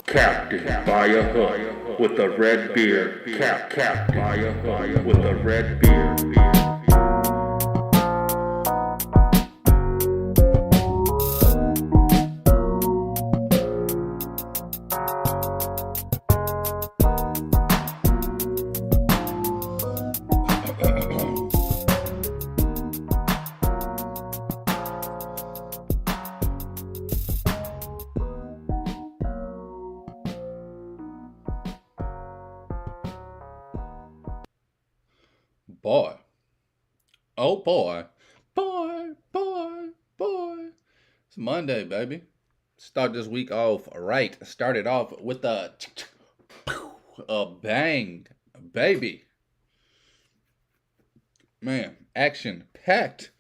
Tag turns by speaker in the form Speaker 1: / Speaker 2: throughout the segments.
Speaker 1: Captain by a hook with a red beard. Captain by a hook with a red beard.
Speaker 2: Boy. Oh boy. Boy. It's Monday, baby. Start this week off right. Started off with a bang, baby. Man, action packed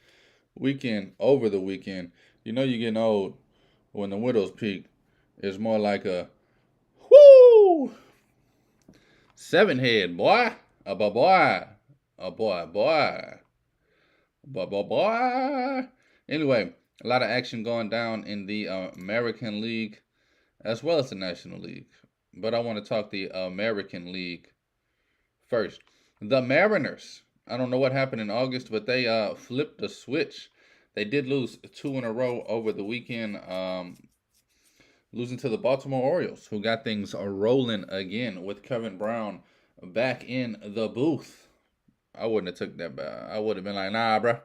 Speaker 2: weekend over the weekend. You know you're getting old when the widow's peak is more like a whoo seven head boy. A boy. A boy. Boy. Anyway, a lot of action going down in the American League as well as the National League. But I want to talk the American League first. The Mariners. I don't know what happened in August, but they flipped the switch. They did lose two in a row over the weekend, losing to the Baltimore Orioles, who got things rolling again with Kevin Brown back in the booth. I wouldn't have took that back. I would have been like, nah, bro.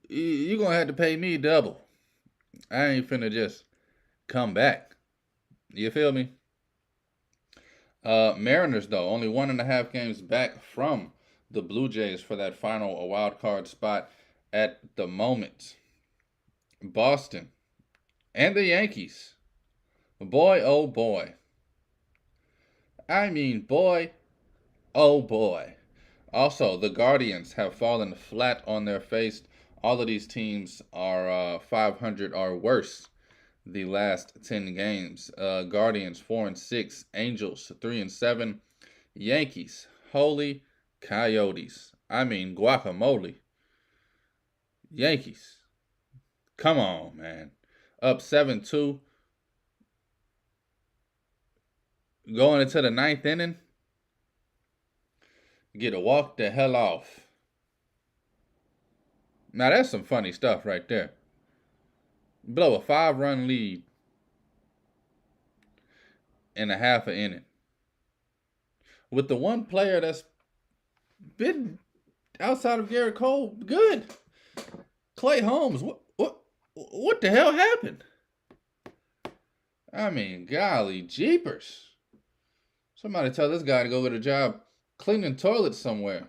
Speaker 2: You gonna have to pay me double. I ain't finna just come back. You feel me? Mariners, though, only 1.5 games back from the Blue Jays for that final wild card spot at the moment. Boston and the Yankees. Boy, oh boy. I mean, boy, oh boy. Also, the Guardians have fallen flat on their face. All of these teams are 500 or worse the last 10 games. Guardians 4-6, Angels 3-7, Yankees, holy coyotes. I mean, guacamole. Yankees, come on, man. Up 7-2, going into the ninth inning. Get a walk the hell off. Now that's some funny stuff right there. Blow a 5-run lead in a half an inning. With the one player that's been outside of Garrett Cole good. Clay Holmes, what the hell happened? I mean, golly jeepers. Somebody tell this guy to go get a job cleaning toilets somewhere.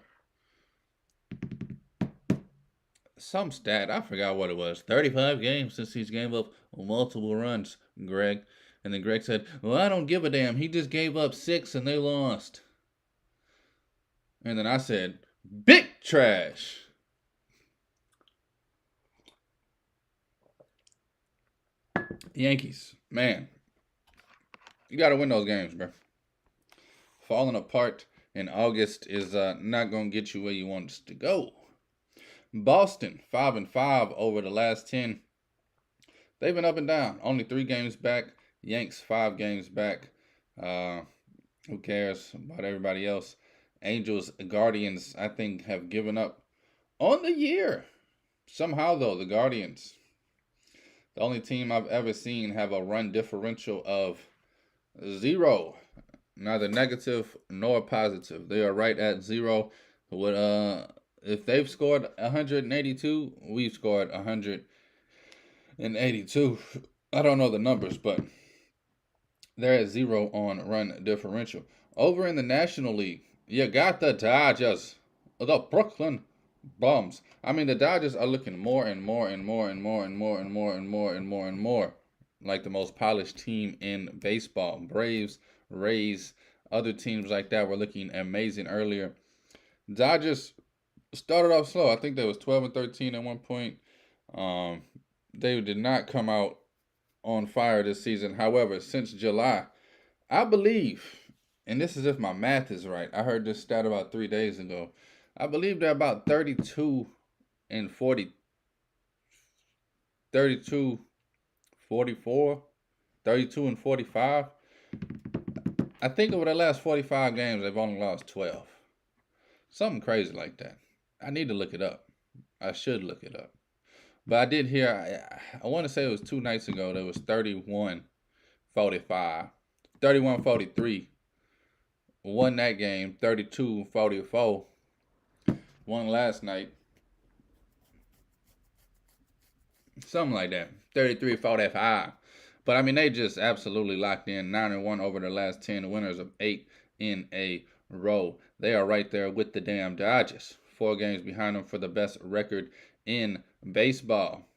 Speaker 2: Some stat, I forgot what it was. 35 games since he's gave up multiple runs, Greg. And then Greg said, well, I don't give a damn. He just gave up 6 and they lost. And then I said, big trash. Yankees, man. You got to win those games, bro. Falling apart in August is not going to get you where you want us to go. Boston, 5-5 over the last 10. They've been up and down. Only 3 games back. Yanks, 5 games back. Who cares about everybody else? Angels, Guardians, I think, have given up on the year. Somehow, though, the Guardians, the only team I've ever seen have a run differential of 0. Neither negative nor positive. They are right at 0. If they've scored 182, we've scored 182. I don't know the numbers, but they're at 0 on run differential. Over in the National League, you got the Dodgers, the Brooklyn Bums. I mean, the Dodgers are looking more and more like the most polished team in baseball. Braves, Rays, other teams like that were looking amazing earlier. Dodgers started off slow. I think they was 12-13 at one point. They did not come out on fire this season. However, since July, I believe, and this is if my math is right, I heard this stat about 3 days ago. I believe they're about 32 and 44, 32 and 45. I think over the last 45 games, they've only lost 12. Something crazy like that. I need to look it up. I should look it up. But I did hear, I want to say it was 2 nights ago, there was 31-45. 31-43. Won that game. 32-44. Won last night. Something like that. 33-45. But I mean, they just absolutely locked in. 9-1 over the last 10. Winners of 8 in a row. They are right there with the damn Dodgers. 4 games behind them for the best record in baseball.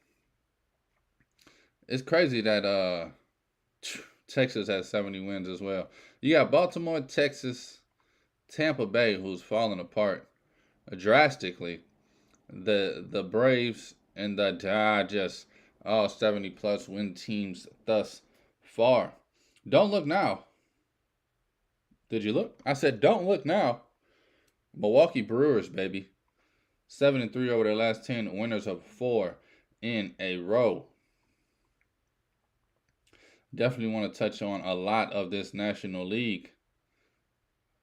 Speaker 2: It's crazy that Texas has 70 wins as well. You got Baltimore, Texas, Tampa Bay, who's falling apart drastically. The Braves and the Dodgers, all 70-plus win teams thus far. Don't look now. Did you look? I said don't look now. Milwaukee Brewers, baby. 7-3 over their last 10, winners of 4 in a row. Definitely want to touch on a lot of this National League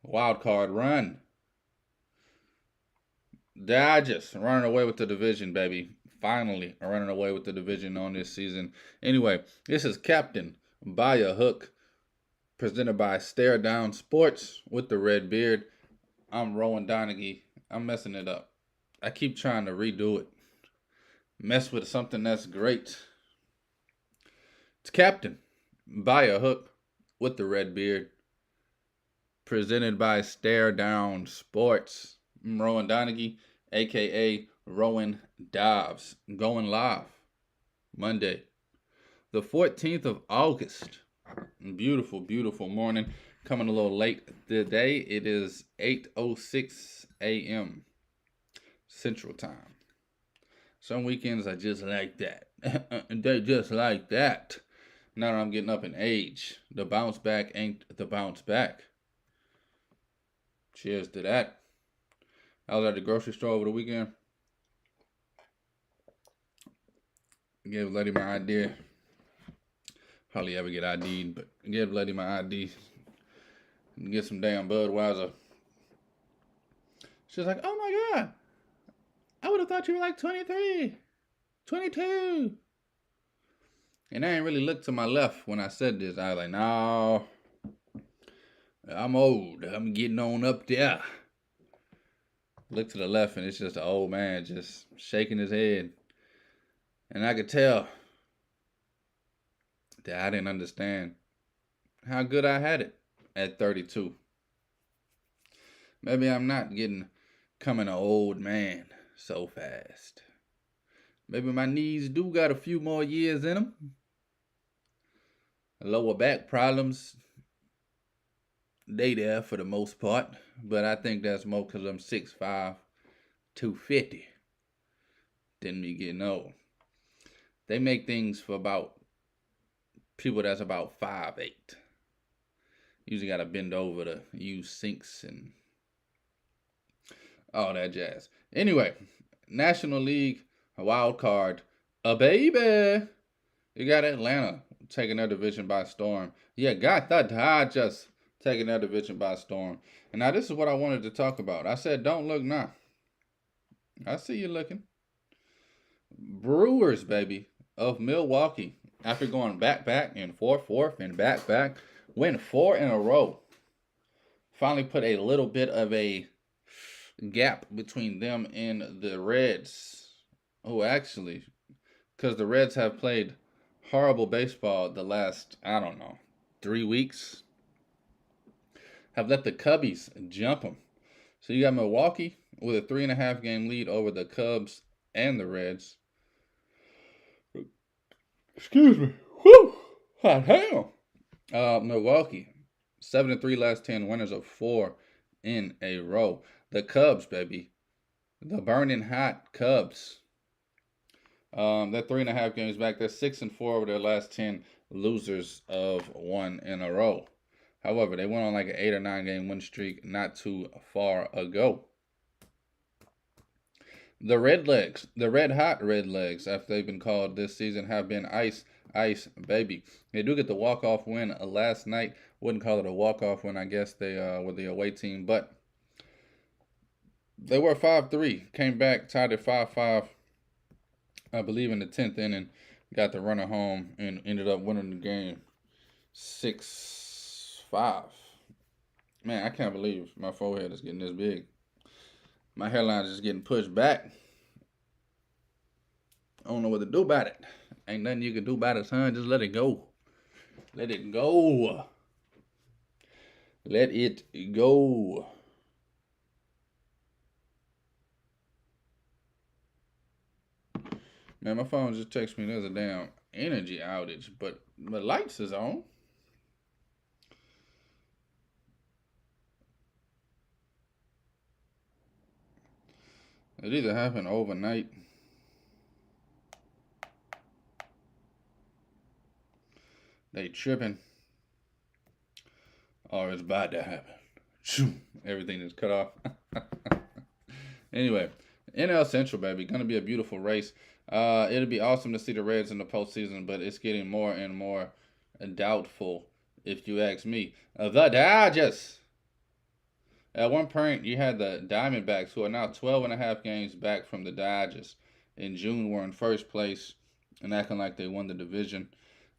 Speaker 2: wild card run. Dodgers running away with the division, baby. Finally running away with the division on this season. Anyway, this is Captain by a Hook, presented by Stare Down Sports with the Red Beard. I'm Rowan Donaghy. I'm messing it up. I keep trying to redo it. Mess with something that's great. It's Captain by a Hook with the Red Beard, presented by Stare Down Sports. I'm Rowan Donaghy, a.k.a. Rowan Dobbs, going live Monday, the 14th of August. Beautiful, beautiful morning. Coming a little late today. It is 8:06 a.m. Central Time. Some weekends are just like that. They just like that. Now that I'm getting up in age, the bounce back ain't the bounce back. Cheers to that. I was at the grocery store over the weekend. Gave Letty my ID. Hardly ever get ID'd, but gave Letty my ID. And get some damn Budweiser. She's like, oh my God. I would have thought you were like 23, 22. And I ain't really looked to my left when I said this. I was like, no, I'm old. I'm getting on up there. Look to the left, and it's just an old man just shaking his head. And I could tell that I didn't understand how good I had it at 32. Maybe I'm not coming an old man so fast. Maybe my knees do got a few more years in them. Lower back problems, they there for the most part. But I think that's more because I'm 6'5", 250. Than me getting old. They make things for about people that's about 5'8". Usually got to bend over to use sinks and all that jazz. Anyway, National League wild card, a baby. You got Atlanta taking their division by storm. Yeah, got the Dodgers taking their division by storm. And now this is what I wanted to talk about. I said, don't look now. I see you looking. Brewers, baby, of Milwaukee. After going back and forth and back, win 4 in a row. Finally put a little bit of a gap between them and the Reds. Oh, actually, because the Reds have played horrible baseball the last, 3 weeks. Have let the Cubbies jump them. So you got Milwaukee with a 3.5 game lead over the Cubs and the Reds. Excuse me. Whew. Hot hell. Milwaukee, 7-3 last 10, winners of 4 in a row. The Cubs, baby. The burning hot Cubs. They're 3.5 games back. They're 6-4 over their last 10, losers of 1 in a row. However, they went on like an 8 or 9 game win streak not too far ago. The Redlegs, the red hot Redlegs, after they've been called this season, have been ice, baby. They do get the walk-off win last night Wouldn't call it a walk-off when I guess they were the away team, but they were 5-3. Came back, tied at 5-5, I believe in the 10th inning. Got the runner home and ended up winning the game 6-5. Man, I can't believe my forehead is getting this big. My hairline is just getting pushed back. I don't know what to do about it. Ain't nothing you can do about it, son. Just let it go. Let it go. Let it go. Man, my phone just texted me there's a damn energy outage, but the lights is on. It either happened overnight. They tripping. Or it's about to happen. Everything is cut off. Anyway, NL Central, baby. Gonna be a beautiful race. It'll be awesome to see the Reds in the postseason, but it's getting more and more doubtful, if you ask me. The Dodgers. At one point, you had the Diamondbacks, who are now 12.5 games back from the Dodgers. In June, were in first place and acting like they won the division.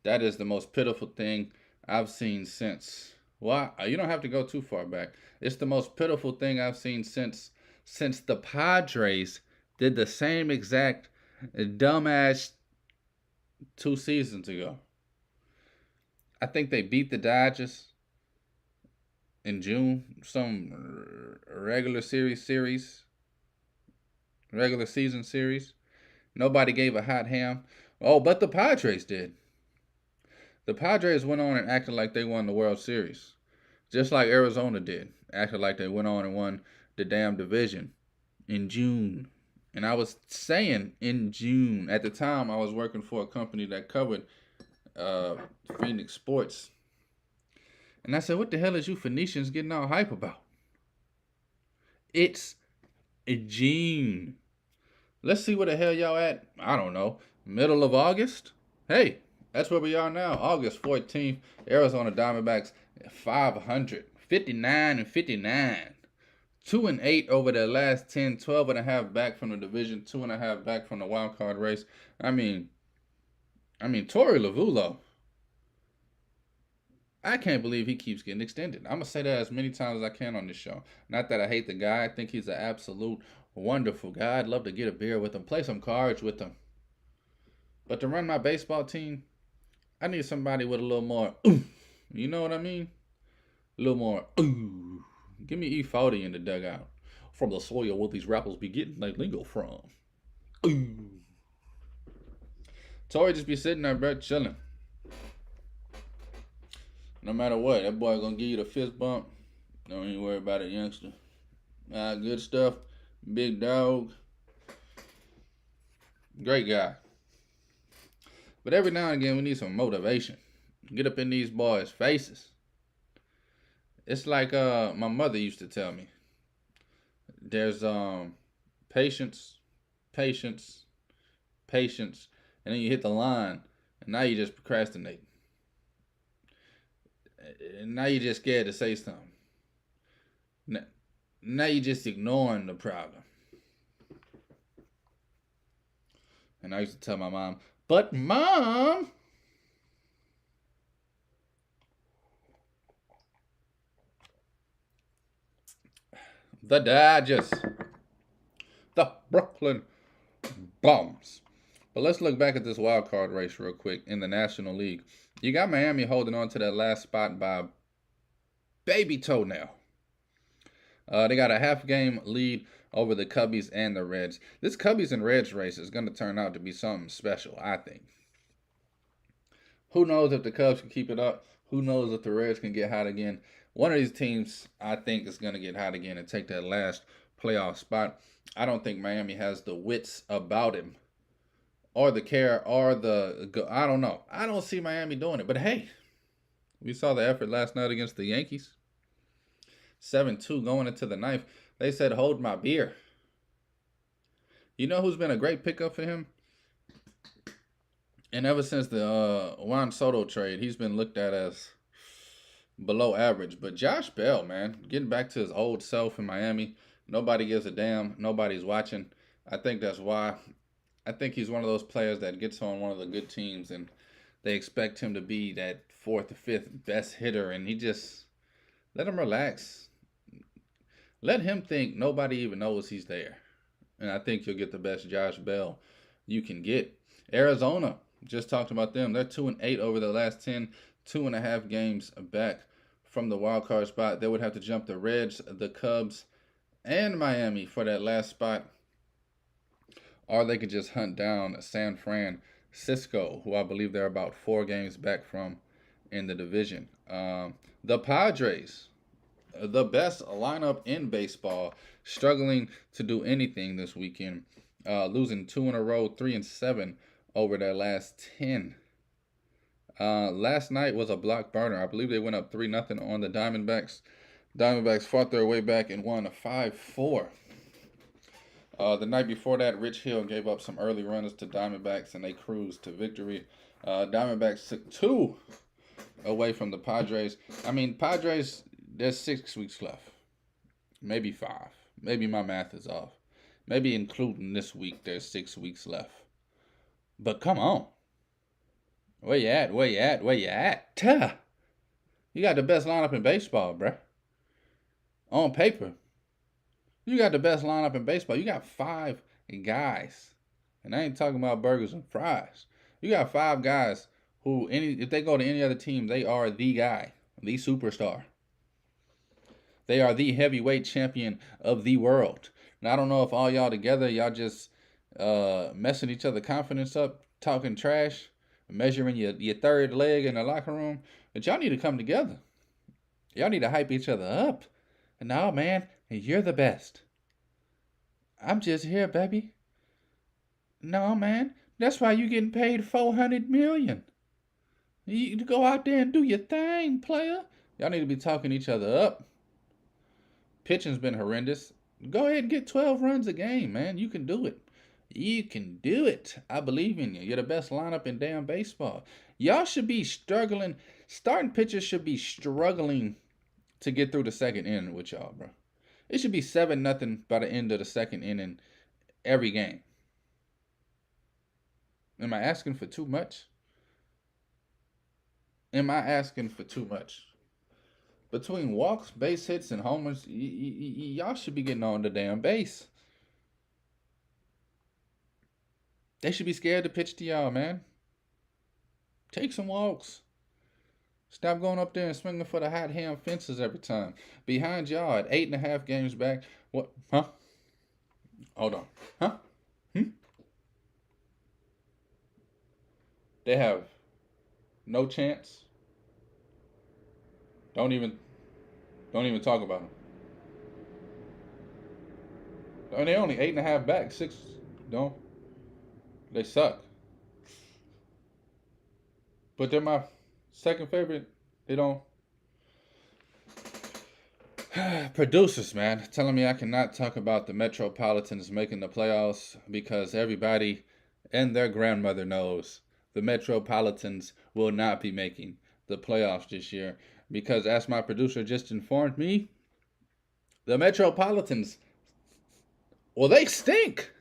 Speaker 2: That is the most pitiful thing I've seen since. Well, you don't have to go too far back. It's the most pitiful thing I've seen since the Padres did the same exact dumbass 2 seasons ago. I think they beat the Dodgers in June, some regular season series. Nobody gave a hot ham. Oh, but the Padres did. The Padres went on and acted like they won the World Series. Just like Arizona did. Acted like they went on and won the damn division in June. And I was saying in June, at the time I was working for a company that covered Phoenix sports. And I said, what the hell is you Phoenicians getting all hype about? It's June. Let's see where the hell y'all at. I don't know. Middle of August? Hey, that's where we are now. August 14th. Arizona Diamondbacks 500. 59-59. 2-8 over their last 10. 12.5 back from the division. 2.5 back from the wild card race. I mean, Torey Lovullo. I can't believe he keeps getting extended. I'm going to say that as many times as I can on this show. Not that I hate the guy. I think he's an absolute wonderful guy. I'd love to get a beer with him, play some cards with him. But to run my baseball team, I need somebody with a little more ooh. You know what I mean? A little more ooh. Give me E40 in the dugout. From the soil where these rappers be getting their lingo from. Ooh. Torey just be sitting there, bro, chilling. No matter what, that boy gonna give you the fist bump. Don't even worry about it, youngster. Good stuff. Big dog. Great guy. But every now and again, we need some motivation. Get up in these boys' faces. It's like my mother used to tell me. There's patience, patience, patience, and then you hit the line, and now you just procrastinate. And now you're just scared to say something. Now you're just ignoring the problem. And I used to tell my mom, but Mom, the Dodgers, the Brooklyn Bombs. But let's look back at this wild card race real quick in the National League. You got Miami holding on to that last spot by a baby toenail. They got a half-game lead over the Cubbies and the Reds. This Cubbies and Reds race is going to turn out to be something special, I think. Who knows if the Cubs can keep it up? Who knows if the Reds can get hot again? One of these teams, I think, is going to get hot again and take that last playoff spot. I don't think Miami has the wits about him or the care or I don't know. I don't see Miami doing it. But hey, we saw the effort last night against the Yankees. 7-2 going into the ninth. They said, hold my beer. You know who's been a great pickup for him? And ever since the Juan Soto trade, he's been looked at as below average. But Josh Bell, man, getting back to his old self in Miami. Nobody gives a damn. Nobody's watching. I think that's why. I think he's one of those players that gets on one of the good teams and they expect him to be that fourth or fifth best hitter, and he just let him relax. Let him think nobody even knows he's there. And I think you'll get the best Josh Bell you can get. Arizona, just talked about them. They're 2-8 over the last 10, 2.5 games back from the wild card spot. They would have to jump the Reds, the Cubs, and Miami for that last spot. Or they could just hunt down San Francisco, who I believe they're about 4 games back from in the division. The Padres, the best lineup in baseball, struggling to do anything this weekend, losing 2 in a row, 3-7 over their last 10. Last night was a block burner. I believe they went up 3-0 on the Diamondbacks. Diamondbacks fought their way back and won a 5-4. The night before that, Rich Hill gave up some early runners to Diamondbacks, and they cruised to victory. Diamondbacks took 2 away from the Padres. I mean, Padres, there's 6 weeks left. Maybe 5. Maybe my math is off. Maybe including this week, there's 6 weeks left. But come on. Where you at? Where you at? Where you at? You got the best lineup in baseball, bruh. On paper. You got the best lineup in baseball. You got 5 guys. And I ain't talking about burgers and fries. You got 5 guys who, if they go to any other team, they are the guy, the superstar. They are the heavyweight champion of the world. And I don't know if all y'all together, y'all just messing each other confidence up, talking trash, measuring your third leg in the locker room. But y'all need to come together. Y'all need to hype each other up. And no, man, you're the best. I'm just here, baby. No, man, that's why you getting paid $400 million. You go out there and do your thing, player. Y'all need to be talking each other up. Pitching's been horrendous. Go ahead and get 12 runs a game, man. You can do it. You can do it. I believe in you. You're the best lineup in damn baseball. Y'all should be struggling. Starting pitchers should be struggling to get through the second inning with y'all, bro. It should be 7-0 by the end of the second inning every game. Am I asking for too much? Am I asking for too much? Between walks, base hits, and homers, y'all should be getting on the damn base. They should be scared to pitch to y'all, man. Take some walks. Stop going up there and swinging for the hot ham fences every time. Behind y'all at 8.5 games back. What? Huh? Hold on. Huh? They have no chance. Don't even talk about them. And they're only 8.5 back. 6. Don't. They suck. But they're my second favorite. They don't. Producers, man, telling me I cannot talk about the Metropolitans making the playoffs because everybody and their grandmother knows the Metropolitans will not be making the playoffs this year. Because as my producer just informed me, the Metropolitans, well, they stink.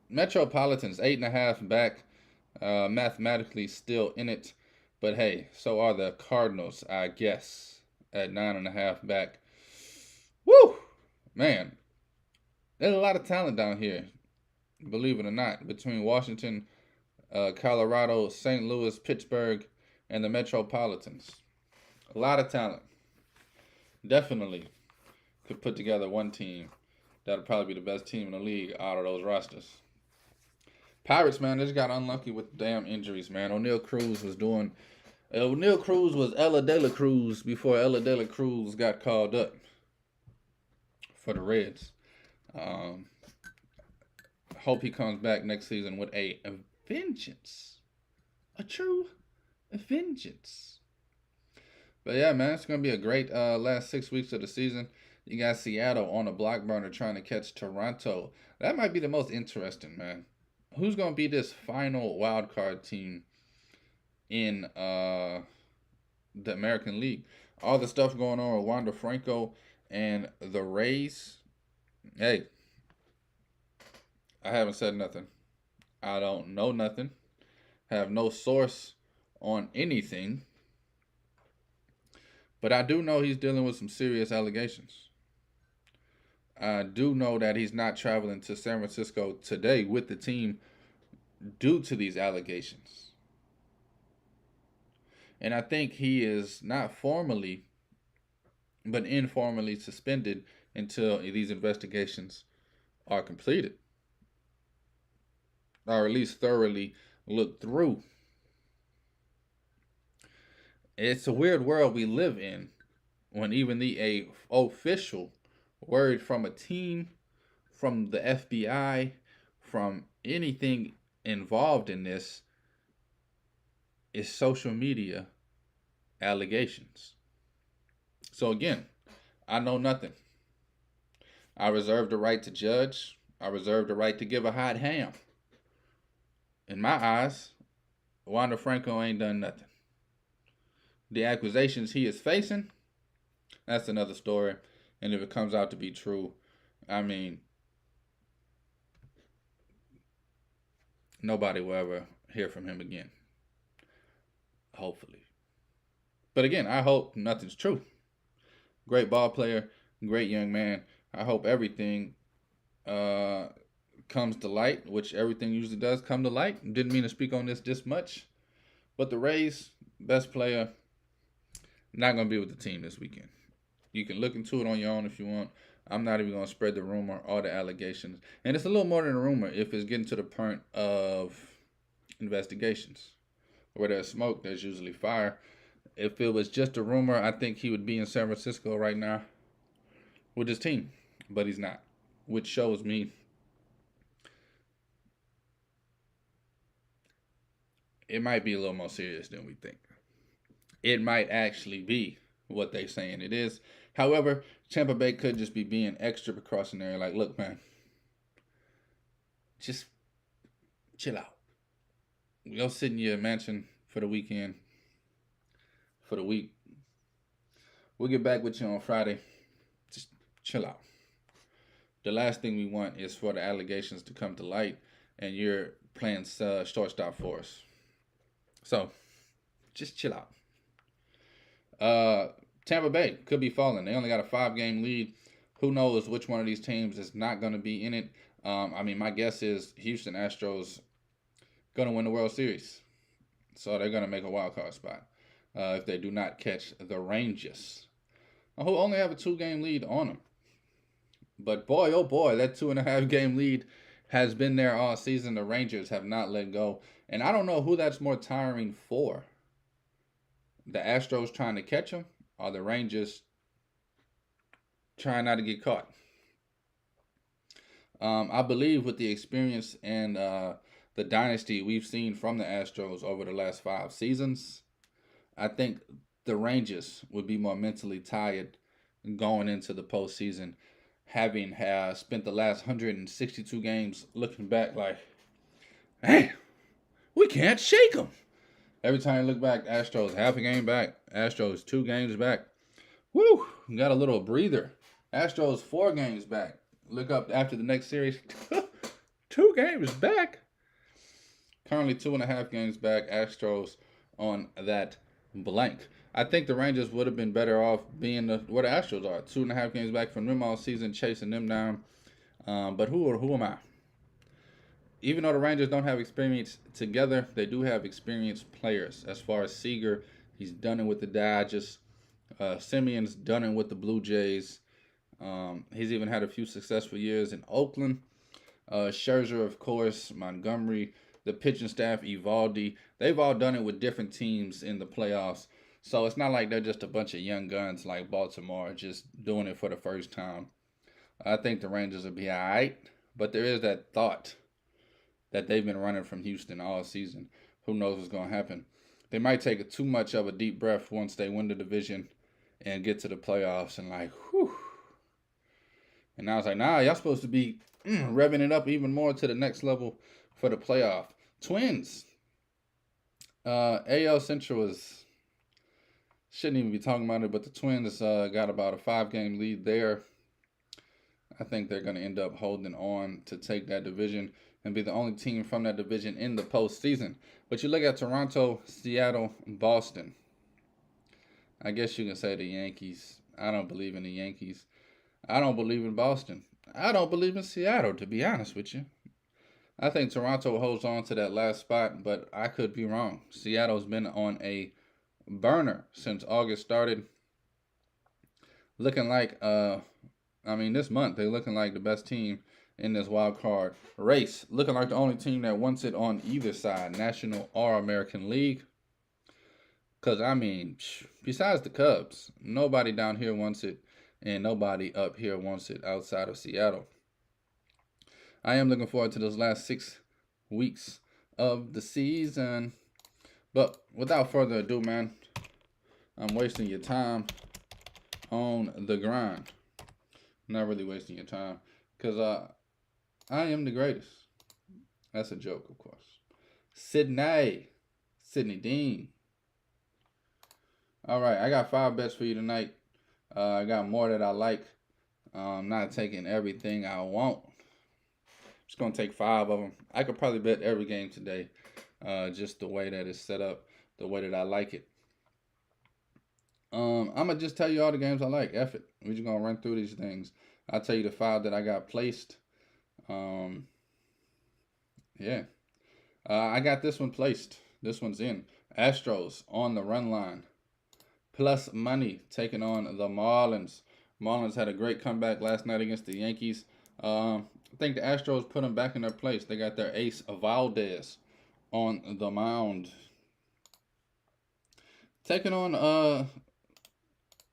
Speaker 2: Metropolitans 8.5 back, mathematically still in it. But hey, so are the Cardinals, I guess, at 9.5 back. Woo! Man, there's a lot of talent down here, believe it or not, between Washington, Colorado, St. Louis, Pittsburgh, and the Metropolitans. A lot of talent. Definitely could put together one team that'll probably be the best team in the league out of those rosters. Pirates, man, they just got unlucky with the damn injuries, man. O'Neal Cruz was Ella De La Cruz before Ella De La Cruz got called up for the Reds. Hope he comes back next season with a vengeance. A true vengeance. But yeah, man, it's going to be a great last 6 weeks of the season. You got Seattle on a block burner trying to catch Toronto. That might be the most interesting, man. Who's going to be this final wild card team in the American League. All the stuff going on with Wander Franco and the Rays. Hey, I haven't said nothing. I don't know nothing. Have no source on anything. But I do know he's dealing with some serious allegations. I do know that he's not traveling to San Francisco today with the team due to these allegations. And I think he is not formally, but informally suspended until these investigations are completed, or at least thoroughly looked through. It's a weird world we live in when even the official word from a team, from the FBI, from anything involved in this is social media allegations. So again, I know nothing. I reserve the right to judge. I reserve the right to give a hot ham. In my eyes, Wander Franco ain't done nothing. The accusations he is facing, that's another story. And if it comes out to be true, I mean, nobody will ever hear from him again. Hopefully. But again, I hope nothing's true. Great ball player, great young man. I hope everything comes to light, which everything usually does come to light. Didn't mean to speak on this much. But the Rays, best player, not going to be with the team this weekend. You can look into it on your own if you want. I'm not even going to spread the rumor or the allegations. And it's a little more than a rumor if it's getting to the point of investigations. Where there's smoke, there's usually fire. If it was just a rumor, I think he would be in San Francisco right now with his team. But he's not. Which shows me it might be a little more serious than we think. It might actually be what they're saying it is. However, Tampa Bay could just be being extra precautionary. Like, look, man, just chill out. Go sit in your mansion for the weekend, for the week. We'll get back with you on Friday. Just chill out. The last thing we want is for the allegations to come to light and you're playing shortstop for us. So, just chill out. Tampa Bay could be falling. They only got a 5-game lead. Who knows which one of these teams is not going to be in it. My guess is Houston Astros going to win the World Series. So they're going to make a wild card spot if they do not catch the Rangers, who only have a 2-game lead on them. But boy, oh boy, that 2.5-game lead has been there all season. The Rangers have not let go. And I don't know who that's more tiring for. The Astros trying to catch them, or the Rangers trying not to get caught. I believe with the experience and the dynasty we've seen from the Astros over the last 5 seasons, I think the Rangers would be more mentally tired going into the postseason, having spent the last 162 games looking back like, hey, we can't shake them. Every time you look back, Astros half a game back. Astros 2 games back. Woo! Got a little breather. Astros 4 games back. Look up after the next series. 2 games back. Currently 2.5 games back. Astros on that blank. I think the Rangers would have been better off being where the Astros are. 2.5 games back from them all season, chasing them down. But who am I? Even though the Rangers don't have experience together, they do have experienced players. As far as Seager, he's done it with the Dodgers. Simeon's done it with the Blue Jays. He's even had a few successful years in Oakland. Scherzer, of course, Montgomery, the pitching staff, Eovaldi. They've all done it with different teams in the playoffs. So it's not like they're just a bunch of young guns like Baltimore just doing it for the first time. I think the Rangers will be all right. But there is that thought that they've been running from Houston all season. Who knows what's going to happen? They might take too much of a deep breath once they win the division and get to the playoffs and like, whew. And I was like, nah, y'all supposed to be revving it up even more to the next level for the playoff. Twins. AL Central is Shouldn't even be talking about it, but the Twins got about a 5-game lead there. I think they're going to end up holding on to take that division and be the only team from that division in the postseason. But you look at Toronto, Seattle, Boston. I guess you can say the Yankees. I don't believe in the Yankees. I don't believe in Boston. I don't believe in Seattle, to be honest with you. I think Toronto holds on to that last spot, but I could be wrong. Seattle's been on a burner since August started. Looking like, this month they're looking like the best team in this wild card race. Looking like the only team that wants it on either side, National or American League. Because, besides the Cubs, nobody down here wants it, and nobody up here wants it outside of Seattle. I am looking forward to those last 6 weeks of the season. But without further ado, man, I'm wasting your time on the grind. Not really wasting your time, because I am the greatest. That's a joke, of course. Sidney Dean. All right, I got 5 bets for you tonight. I got more that I like. I'm not taking everything I want. Just going to take 5 of them. I could probably bet every game today, just the way that it's set up, the way that I like it. I'm going to just tell you all the games I like. F it. We're just going to run through these things. I'll tell you the 5 that I got placed. I got this one placed. This one's in. Astros on the run line. Plus money taking on the Marlins. Marlins had a great comeback last night against the Yankees. I think the Astros put them back in their place. They got their ace, Valdez, on the mound. Taking on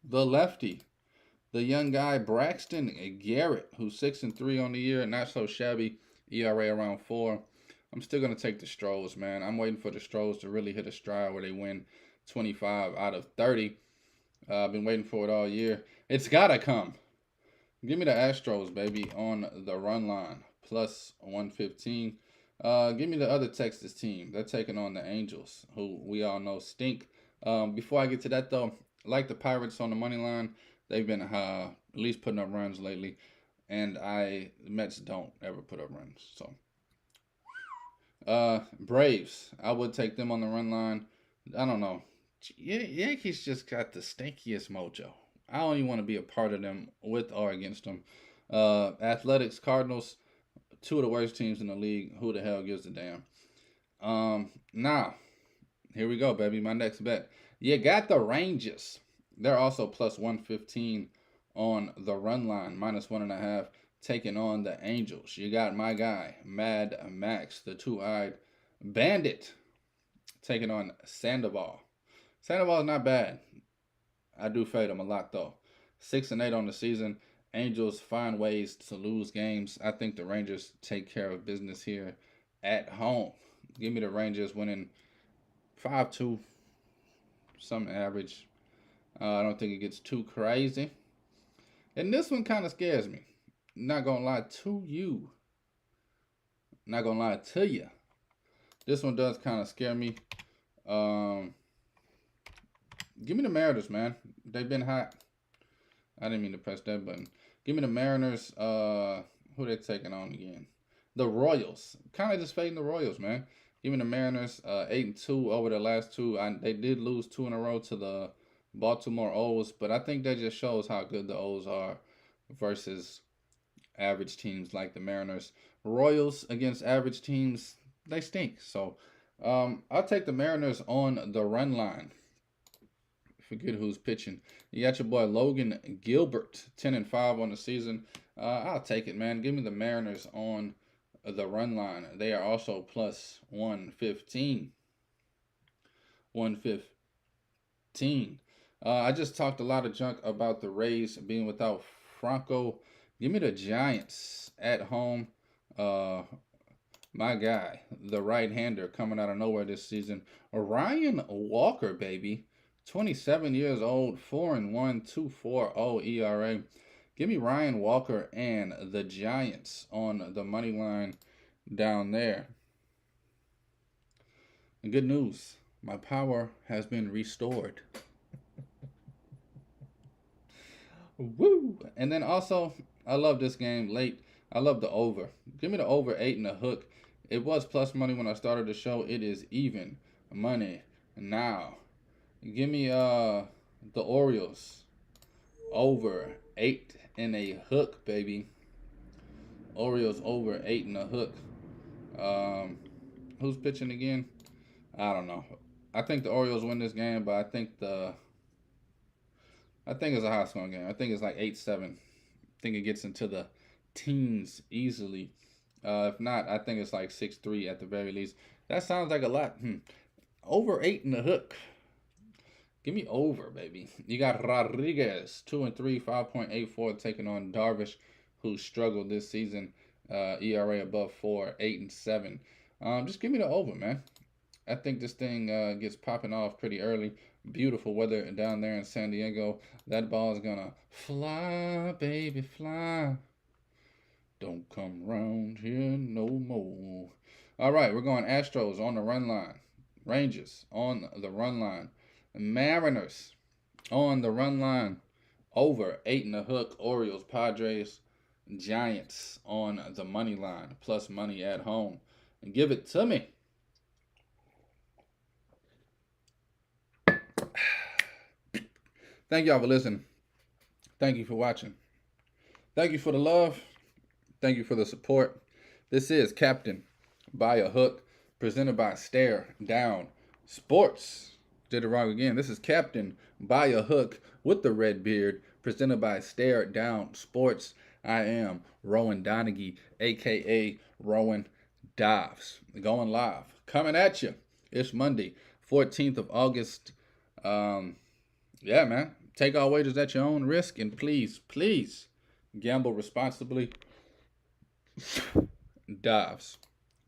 Speaker 2: the lefty, the young guy, Braxton Garrett, who's 6-3 on the year, not so shabby, ERA around 4. I'm still going to take the Stros, man. I'm waiting for the Stros to really hit a stride where they win 25 out of 30. I've been waiting for it all year. It's got to come. Give me the Astros, baby, on the run line. Plus 115. Give me the other Texas team. They're taking on the Angels, who we all know stink. Before I get to that, though, I like the Pirates on the money line. They've been at least putting up runs lately. And the Mets don't ever put up runs. So, Braves. I would take them on the run line. I don't know. Yankees just got the stinkiest mojo. I don't even want to be a part of them with or against them. Athletics, Cardinals, 2 of the worst teams in the league. Who the hell gives a damn? Now, here we go, baby. My next bet. You got the Rangers. They're also plus 115 on the run line, minus 1.5, taking on the Angels. You got my guy, Mad Max, the 2-eyed bandit, taking on Sandoval. Sandoval's not bad. I do fade him a lot, though. 6-8 on the season. Angels find ways to lose games. I think the Rangers take care of business here at home. Give me the Rangers winning 5-2. Something average. I don't think it gets too crazy. And this one kind of scares me. Not going to lie to you. Not going to lie to you. This one does kind of scare me. Give me the Mariners, man. They've been hot. I didn't mean to press that button. Give me the Mariners. Who they taking on again? The Royals. Kind of just fading the Royals, man. Give me the Mariners. 8-2 over the last 2. They did lose 2 in a row to the Baltimore O's, but I think that just shows how good the O's are versus average teams like the Mariners. Royals against average teams, they stink. So I'll take the Mariners on the run line. Forget who's pitching. You got your boy Logan Gilbert, 10-5 on the season. I'll take it, man. Give me the Mariners on the run line. They are also plus 115. 115. I just talked a lot of junk about the Rays being without Franco. Give me the Giants at home. My guy, the right-hander coming out of nowhere this season, Ryan Walker, baby. 27 years old, 4-1, 2.40 ERA. Give me Ryan Walker and the Giants on the money line down there. And good news, my power has been restored. Woo! And then also, I love this game late. I love the over. Give me the over 8 and a hook. It was plus money when I started the show. It is even money now. Give me the Orioles over 8 and a hook, baby. Orioles over 8 and a hook. Who's pitching again? I don't know. I think the Orioles win this game, but I think it's a high scoring game. I think it's like 8-7. I think it gets into the teens easily. If not, I think it's like 6-3 at the very least. That sounds like a lot. Over 8 in the hook. Give me over, baby. You got Rodriguez, 2-3, 5.84, taking on Darvish, who struggled this season. ERA above 4, 8-7. Just give me the over, man. I think this thing gets popping off pretty early. Beautiful weather down there in San Diego. That ball is gonna fly, baby, fly. Don't come round here no more. All right, we're going Astros on the run line. Rangers on the run line. Mariners on the run line. Over 8 and a hook. Orioles, Padres, Giants on the money line. Plus money at home. And give it to me. Thank y'all for listening. Thank you for watching. Thank you for the love. Thank you for the support. This is Captain by a Hook, presented by Stare Down Sports. Did it wrong again. This is Captain by a Hook with the red beard, presented by Stare Down Sports. I am Rowan Donaghy, a.k.a. Rowan Dives. Going live. Coming at you. It's Monday, 14th of August. Yeah, man. Take all wagers at your own risk, and please, please gamble responsibly. Dives.